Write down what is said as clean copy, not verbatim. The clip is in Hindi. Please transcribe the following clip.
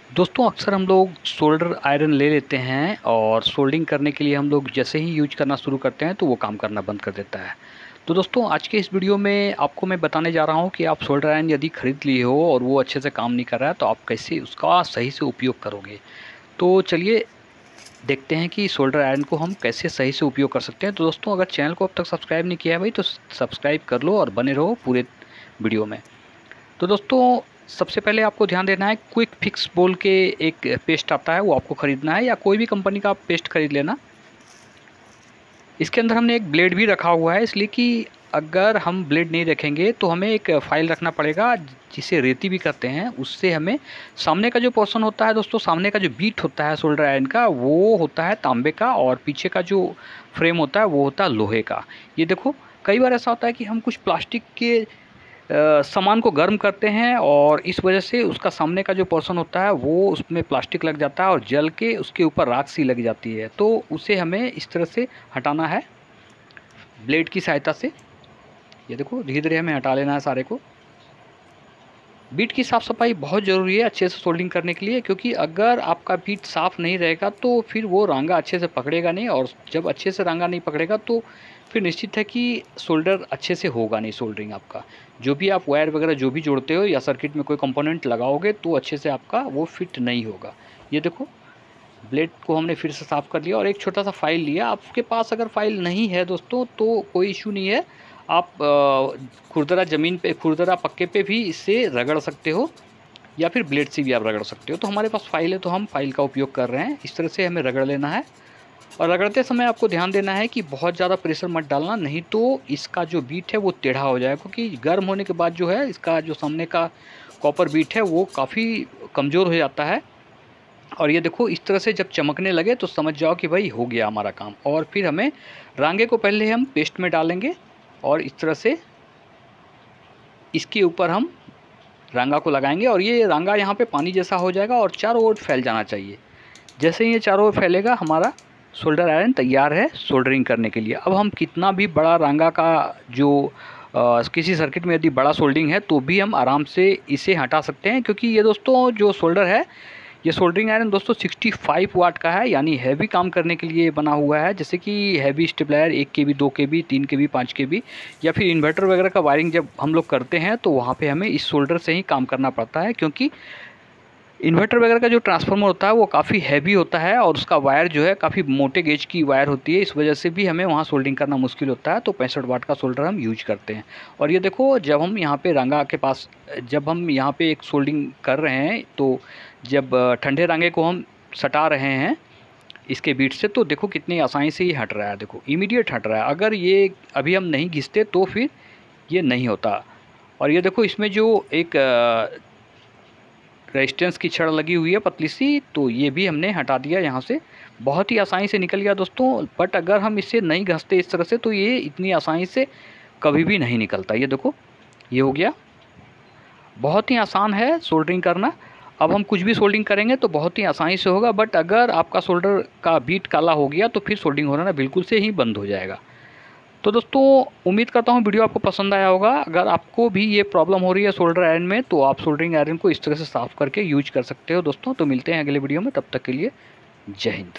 दोस्तों अक्सर हम लोग सोल्डर आयरन ले लेते हैं और सोल्डिंग करने के लिए हम लोग जैसे ही यूज करना शुरू करते हैं तो वो काम करना बंद कर देता है। तो दोस्तों आज के इस वीडियो में आपको मैं बताने जा रहा हूँ कि आप सोल्डर आयरन यदि ख़रीद लिए हो और वो अच्छे से काम नहीं कर रहा है तो आप कैसे उसका सही से उपयोग करोगे। तो चलिए देखते हैं कि सोल्डर आयरन को हम कैसे सही से उपयोग कर सकते हैं। तो दोस्तों अगर चैनल को अब तक सब्सक्राइब नहीं किया है भाई तो सब्सक्राइब कर लो और बने रहो पूरे वीडियो में। तो दोस्तों सबसे पहले आपको ध्यान देना है, क्विक फिक्स बोल के एक पेस्ट आता है वो आपको ख़रीदना है, या कोई भी कंपनी का आप पेस्ट खरीद लेना। इसके अंदर हमने एक ब्लेड भी रखा हुआ है, इसलिए कि अगर हम ब्लेड नहीं रखेंगे तो हमें एक फ़ाइल रखना पड़ेगा जिसे रेती भी करते हैं। उससे हमें सामने का जो पोर्शन होता है दोस्तों, सामने का जो बीट होता है सोल्डर आयरन का वो होता है तांबे का, और पीछे का जो फ्रेम होता है वो होता है लोहे का। ये देखो कई बार ऐसा होता है कि हम कुछ प्लास्टिक के सामान को गर्म करते हैं और इस वजह से उसका सामने का जो पोर्शन होता है वो उसमें प्लास्टिक लग जाता है और जल के उसके ऊपर राख सी लग जाती है। तो उसे हमें इस तरह से हटाना है ब्लेड की सहायता से। ये देखो धीरे धीरे हमें हटा लेना है सारे को। बीट की साफ़ सफाई बहुत ज़रूरी है अच्छे से सोल्डिंग करने के लिए, क्योंकि अगर आपका बीट साफ़ नहीं रहेगा तो फिर वो रांगा अच्छे से पकड़ेगा नहीं, और जब अच्छे से रांगा नहीं पकड़ेगा तो फिर निश्चित है कि सोल्डर अच्छे से होगा नहीं। सोल्डरिंग आपका जो भी आप वायर वगैरह जो भी जोड़ते हो या सर्किट में कोई कंपोनेंट लगाओगे तो अच्छे से आपका वो फिट नहीं होगा। ये देखो ब्लेड को हमने फिर से साफ़ कर लिया और एक छोटा सा फाइल लिया। आपके पास अगर फाइल नहीं है दोस्तों तो कोई इशू नहीं है, आप खुरदरा ज़मीन पे, खुरदरा पक्के पे भी इससे रगड़ सकते हो या फिर ब्लेड से भी आप रगड़ सकते हो। तो हमारे पास फाइल है तो हम फाइल का उपयोग कर रहे हैं। इस तरह से हमें रगड़ लेना है और रगड़ते समय आपको ध्यान देना है कि बहुत ज़्यादा प्रेशर मत डालना, नहीं तो इसका जो बीट है वो टेढ़ा हो जाएगा, क्योंकि गर्म होने के बाद जो है इसका जो सामने का कॉपर बीट है वो काफ़ी कमज़ोर हो जाता है। और ये देखो इस तरह से जब चमकने लगे तो समझ जाओ कि भाई हो गया हमारा काम। और फिर हमें रांगे को पहले हम पेस्ट में डालेंगे और इस तरह से इसके ऊपर हम रांगा को लगाएंगे और ये रांगा यहाँ पे पानी जैसा हो जाएगा और चारों ओर फैल जाना चाहिए। जैसे ही ये चारों ओर फैलेगा हमारा सोल्डर आयरन तैयार है सोल्डरिंग करने के लिए। अब हम कितना भी बड़ा रांगा का जो किसी सर्किट में यदि बड़ा सोल्डिंग है तो भी हम आराम से इसे हटा सकते हैं, क्योंकि ये दोस्तों जो सोल्डर है, ये सोल्डरिंग आयरन दोस्तों 65 वाट का है, यानी हैवी काम करने के लिए बना हुआ है। जैसे कि हैवी स्टेबलायर 1 केवी 2 केवी 3 केवी 5 केवी या फिर इन्वर्टर वगैरह का वायरिंग जब हम लोग करते हैं तो वहाँ पे हमें इस सोल्डर से ही काम करना पड़ता है, क्योंकि इन्वर्टर वगैरह का जो ट्रांसफार्मर होता है वो काफ़ी हैवी होता है और उसका वायर जो है काफ़ी मोटे गेज की वायर होती है। इस वजह से भी हमें वहाँ सोल्डिंग करना मुश्किल होता है, तो 65 वाट का सोल्डर हम यूज करते हैं। और ये देखो जब हम यहाँ पे रांगा के पास, जब हम यहाँ पे एक सोल्डिंग कर रहे हैं तो जब ठंडे रांगे को हम सटा रहे हैं इसके बीट से, तो देखो कितनी आसानी से ये हट रहा है। देखो इमीडिएट हट रहा है। अगर ये अभी हम नहीं घिसते तो फिर ये नहीं होता। और ये देखो इसमें जो एक रेजिस्टेंस की छड़ लगी हुई है पतली सी, तो ये भी हमने हटा दिया यहाँ से। बहुत ही आसानी से निकल गया दोस्तों। बट अगर हम इसे नहीं घसते इस तरह से तो ये इतनी आसानी से कभी भी नहीं निकलता। ये देखो ये हो गया। बहुत ही आसान है सोल्डरिंग करना। अब हम कुछ भी सोल्डिंग करेंगे तो बहुत ही आसानी से होगा, बट अगर आपका सोल्डर का बीट काला हो गया तो फिर सोल्डिंग होना बिल्कुल से ही बंद हो जाएगा। तो दोस्तों उम्मीद करता हूँ वीडियो आपको पसंद आया होगा। अगर आपको भी ये प्रॉब्लम हो रही है सोल्डर आयरन में तो आप सोल्डरिंग आयरन को इस तरह से साफ़ करके यूज कर सकते हो दोस्तों। तो मिलते हैं अगले वीडियो में, तब तक के लिए जय हिंद।